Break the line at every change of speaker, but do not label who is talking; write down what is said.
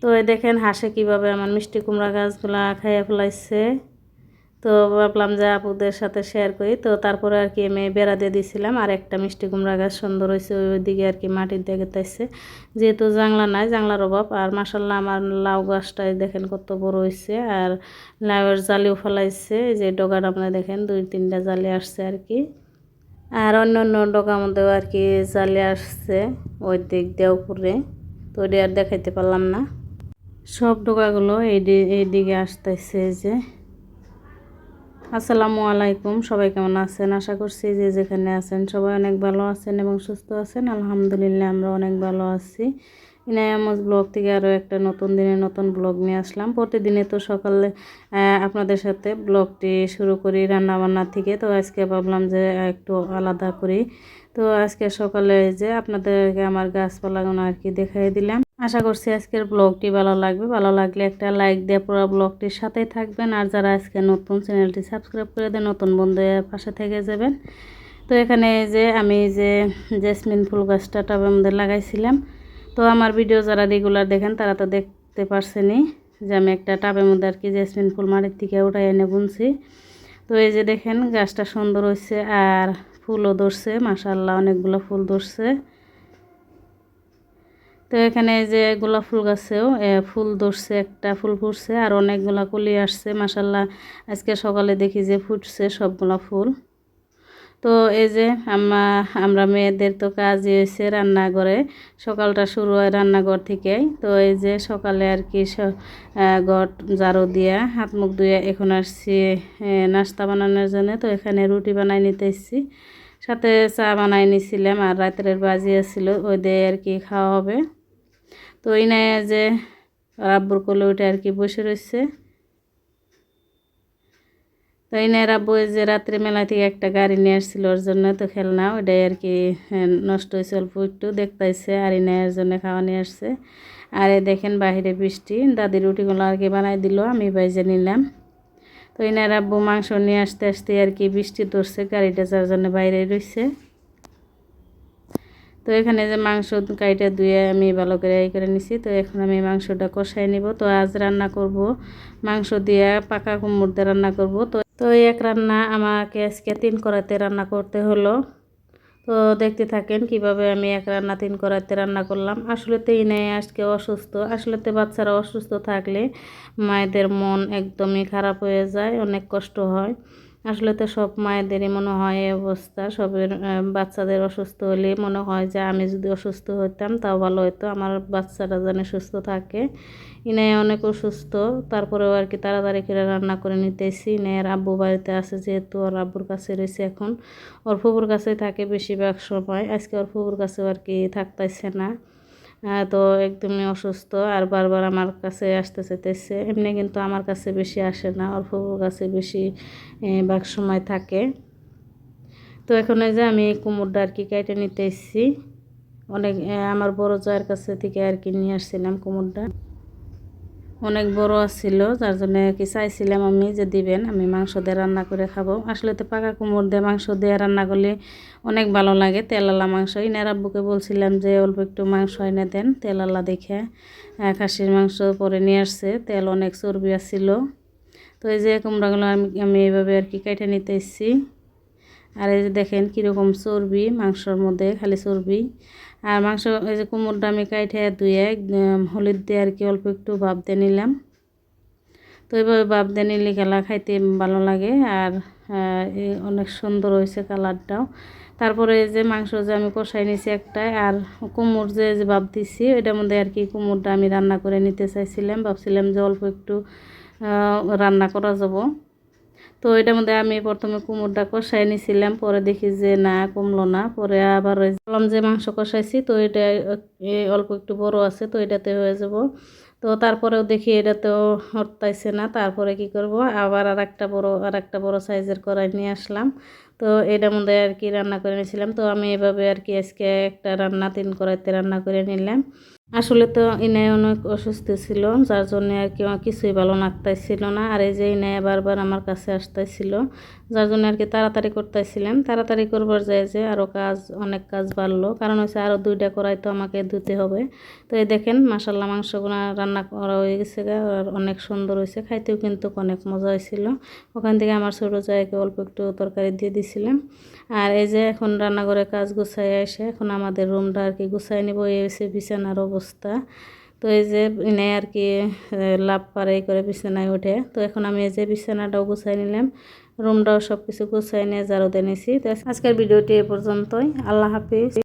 তো এই দেখেন হাঁসে কীভাবে আমার মিষ্টি কুমড়া গাছগুলা খাইয়ে ফেলাইছে। তো ভাবলাম যে আপুদের সাথে শেয়ার করি। তো তারপরে আর কি আমি বেড়া দিয়ে দিয়েছিলাম, আর একটা মিষ্টি কুমড়া গাছ সুন্দর হয়েছে ওইদিকে আর কি মাটির দিকে তাইছে, যেহেতু জাংলা নাই, জাংলার অভাব। আর মাসাল্লাহ আমার লাউ গাছটাই দেখেন কত বড় হয়েছে, আর লাউয়ের জালিও ফেলাইছে, যে ডগার আমরা দেখেন 2-3টা জালি আসছে আর কি। আর অন্য অন্য ডগার মধ্যেও আর কি জালি আসছে ওই দিক দিয়ে উপরে, তো ওইটা আর দেখাইতে পারলাম না। সব ডগাগুলো এইদিকে আসতেছে। যে আসসালামু আলাইকুম, সবাই কেমন আছেন? আশা করছি যে যেখানে আছেন সবাই অনেক ভালো আছেন এবং সুস্থ আছেন। আলহামদুলিল্লাহ আমরা অনেক ভালো আছি। ইনায়ামজ ব্লগ থেকে আরও একটা নতুন দিনে নতুন ব্লগ নিয়ে আসলাম। প্রতিদিনে তো সকালে আপনাদের সাথে ব্লগটি শুরু করি রান্নাবান্না থেকে, তো আজকে ভাবলাম যে একটু আলাদা করি। তো আজকে সকালে যে আপনাদেরকে আমার গাছপালাগুলো আর কি দেখাই দিলাম। আশা করছি আজকের ব্লগটি ভালো লাগবে। ভালো লাগলে একটা লাইক দিয়ে পুরো ব্লগটির সাথেই থাকবেন, আর যারা আজকে নতুন চ্যানেলটি সাবস্ক্রাইব করে দেন, নতুন বন্ধুদের পাশে থেকে যাবেন। তো এখানে যে আমি যে জেসমিন ফুল গাছটা টবের মধ্যে লাগাইছিলাম, তো আমার ভিডিও যারা রেগুলার দেখেন তারা তো দেখতে পারছেনই যে আমি একটা টাবের মধ্যে আর কি জেসমিন ফুল মাটির থেকে উঠাই এনে বুনছি। তো এই যে দেখেন গাছটা সুন্দর হয়েছে আর ফুলও ধরছে, মাশাআল্লাহ অনেকগুলো ফুল ধরছে। তো এখানে যে গোলাপ ফুল গাছেও ফুল ধরছে, একটা ফুল ফুটছে আর অনেকগুলা কলি আসছে মাশাআল্লাহ। আজকে সকালে দেখি যে ফুটছে সবগুলা ফুল। তো এই যে আমরা মেয়েদের তো কাজই হয়েছে রান্নাঘরে, সকালটা শুরু হয় রান্নাঘর থেকেই। তো এই যে সকালে আর কি ঘর ঝাড়ু দিয়া হাত মুখ ধুয়ে এখন আসছি নাস্তা বানানোর জন্য। তো এখানে রুটি বানাই নিতে এসেছি, সাথে চা বানাই নিছিলাম, আর রাতের বাজি ছিল ওই দিয়ে আর কি খাওয়া হবে। তো এই নাই যে আব্বুর কোলে উঠে আর কি বসে রয়েছে। তো এই নাই আব্বু যে রাত্রে মেলা থেকে একটা গাড়ি নিয়ে আসছিল ওর জন্য, তো খেলনা ওইটাই আর কি নষ্ট হয়েছে অল্প একটু দেখতেছে, আর এই নেয়ার জন্য খাওয়া নিয়ে আসছে। আর এই দেখেন বাহিরে বৃষ্টি, দাদি রুটিগুলো আর কি বানাই দিল, আমি বাইজে নিলাম। তো এই নাই আব্বু মাংস নিয়ে আসতে আসতে আর কি বৃষ্টি ধরছে, গাড়িটা যার জন্য বাইরে রয়েছে। তো এখানে যে মাংস কাইটা ধুয়ে আমি ভালো করে করে নিছি। তো এখন আমি মাংসটা কষাই নিব। তো আজ রান্না করব মাংস দিয়ে পাকা কুমড়ো দিয়ে রান্না করব। তো এক রান্না আমাকে আজকে 3 কড়াইতে রান্না করতে হলো। তো দেখতে থাকেন কিভাবে আমি এক রান্না 3 কড়াইতে রান্না করলাম। আসলে তো নেই আজকে অসুস্থ, আসলে তো বাচ্চারা অসুস্থ থাকলে মায়েদের মন একদমই খারাপ হয়ে যায়, অনেক কষ্ট হয়। আসলে তো সব মায়েদেরই মনে হয় এই অবস্থা, সবের বাচ্চাদের অসুস্থ হলে মনে হয় যে আমি যদি অসুস্থ হইতাম তাও ভালো হতো, আমার বাচ্চারা যেন সুস্থ থাকে। ইনাই অনেক অসুস্থ, তারপরেও আর কি তাড়াতাড়ি করে রান্না করে নিতেছি। ইনাইয়ের আব্বু বাড়িতে আছে, যেহেতু ওর আব্বুর কাছে রয়েছে এখন, ওর ফুপুর কাছে থাকে বেশিরভাগ সময়। আজকে ওর ফুপুর কাছেও আর কি থাকতেছে না। তো একদমই অসুস্থ, আর বারবার আমার কাছে আসতে চাইতেছে। এমনি কিন্তু আমার কাছে বেশি আসে না, অল্প কাছে বেশি ভাগ সময় থাকে। তো এখন যে আমি কুমড়োটা আর কি কেটে নিতে এসেছি, অনেক আমার বড় জায়ের কাছে থেকে আর কি নিয়ে আসছিলাম। কুমড়োটা অনেক বড় ছিল, যার জন্য আর কি চাইছিলাম আমি যে দিবেন, আমি মাংস দিয়ে রান্না করে খাবো। আসলে তো পাকা কুমড়ো দিয়ে মাংস দিয়ে রান্না করলে অনেক ভালো লাগে, তেলালা মাংস। ইনার আব্বুকে বলছিলাম যে অল্প একটু মাংস এনে দেন তেলালা দেখে, খাসির মাংস পরে নিয়ে আসছে, তেল অনেক চর্বি আসছিল। তো এই যে কুমড়াগুলো আমি এইভাবে আর কি কেটে নিতে এসেছি। আর এই যে দেখেন কীরকম চর্বি মাংসর মধ্যে, খালি চর্বি। আর মাংস এই যে কুমড়োটা আমি কাইটে ধুয়ে হলুদ দিয়ে আর কি অল্প একটু ভাপ দিয়ে নিলাম। তো এইভাবে ভাপ দিয়ে নিলে গেলা খাইতে ভালো লাগে, আর অনেক সুন্দর হয়েছে কালারটাও। তারপরে এই যে মাংস যে আমি কষাই নিয়েছি একটাই, আর কুমড়ো যে ভাপ দিছি এটার মধ্যে আর কি কুমড়োটা আমি রান্না করে নিতে চাইছিলাম, ভাবছিলাম যে অল্প একটু রান্না করা যাব। তো এটার মধ্যে আমি প্রথমে কুমড়োটা কষাই নিয়েছিলাম, পরে দেখি যে না কমলো না, পরে আবার বললাম যে মাংস কষাইছি তো এটা অল্প একটু বড় আছে, তো এটাতে হয়ে যাব। তো তারপরেও দেখি এটাতেও হতাইছে না, তারপরে কি করব, আবার আর একটা বড় সাইজের কড়াই নিয়ে আসলাম। তো এটার মধ্যে আর কি রান্না করে নিয়েছিলাম। তো আমি এভাবে আর কি আজকে একটা রান্না 3 কড়াইতে রান্না করে নিলাম। আসলে তো ইনায় অনেক অসুস্থ ছিল, যার জন্য আর কি আমার কিছুই ভালো লাগতেছিল না। আর এই যে ইনায় বারবার আমার কাছে আসতেছিল, যার জন্য আর কি তাড়াতাড়ি করতেছিলাম। তাড়াতাড়ি করবার যায় যে আরও অনেক কাজ বাড়লো, কারণ হচ্ছে আরও 2টা কড়াই তো আমাকে ধুতে হবে। তো এই দেখেন মাশাল্লাহ মাংসগুলো রান্না করা হয়ে গেছে আর অনেক সুন্দর হয়েছে, খাইতেও কিন্তু অনেক মজা হয়েছিল। ওখান থেকে আমার ছোটো জায়গায় অল্প একটু তরকারি দিয়ে দিছিলাম। আর এই যে এখন রান্নাঘরে কাজ গুছাই এসে এখন আমাদের রুমটা আর কি গুছাই নিব, এই হচ্ছে বিছানার অবস্থা। তো এই যে এনে আর কি লাভ পারে করে বিছানায় ওঠে। তো এখন আমি এই যে বিছানাটাও গুছাই নিলাম, রুমটাও সব কিছু গুছাই নিয়ে ঝাড়ু দিয়ে নিছি। তো আজকের ভিডিওটি এ পর্যন্তই। আল্লাহ হাফিজ।